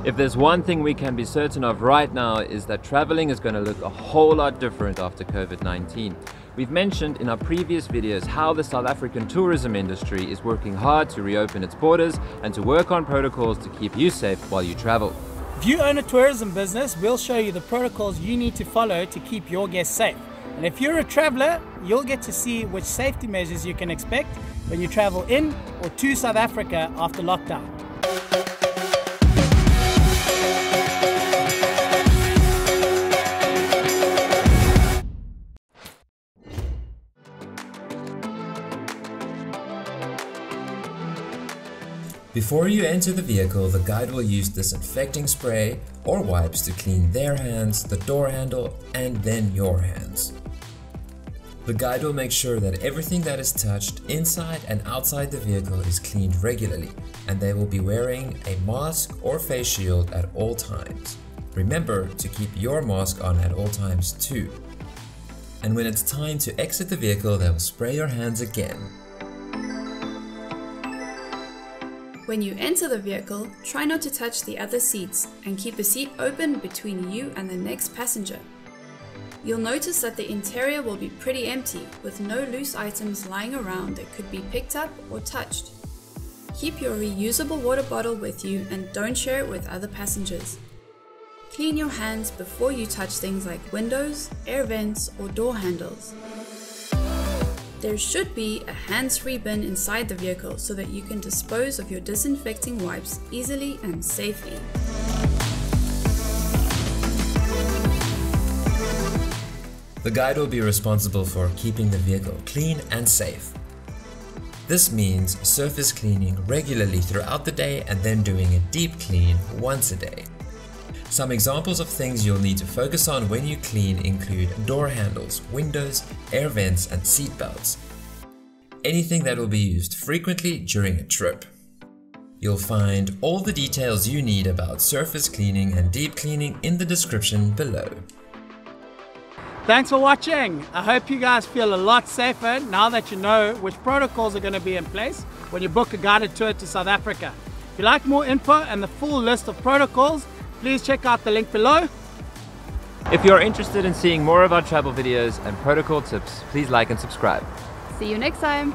If there's one thing we can be certain of right now is that traveling is going to look a whole lot different after COVID-19. We've mentioned in our previous videos how the South African tourism industry is working hard to reopen its borders and to work on protocols to keep you safe while you travel. If you own a tourism business, we'll show you the protocols you need to follow to keep your guests safe. And if you're a traveler, you'll get to see which safety measures you can expect when you travel in or to South Africa after lockdown. Before you enter the vehicle, the guide will use disinfecting spray or wipes to clean their hands, the door handle, and then your hands. The guide will make sure that everything that is touched inside and outside the vehicle is cleaned regularly, and they will be wearing a mask or face shield at all times. Remember to keep your mask on at all times too. And when it's time to exit the vehicle, they will spray your hands again. When you enter the vehicle, try not to touch the other seats and keep a seat open between you and the next passenger. You'll notice that the interior will be pretty empty, with no loose items lying around that could be picked up or touched. Keep your reusable water bottle with you and don't share it with other passengers. Clean your hands before you touch things like windows, air vents, or door handles. There should be a hands-free bin inside the vehicle so that you can dispose of your disinfecting wipes easily and safely. The guide will be responsible for keeping the vehicle clean and safe. This means surface cleaning regularly throughout the day and then doing a deep clean once a day. Some examples of things you'll need to focus on when you clean include door handles, windows, air vents, and seat belts. Anything that will be used frequently during a trip. You'll find all the details you need about surface cleaning and deep cleaning in the description below. Thanks for watching. I hope you guys feel a lot safer now that you know which protocols are going to be in place when you book a guided tour to South Africa. If you like more info and the full list of protocols, please check out the link below. If you're interested in seeing more of our travel videos and protocol tips, please like and subscribe. See you next time.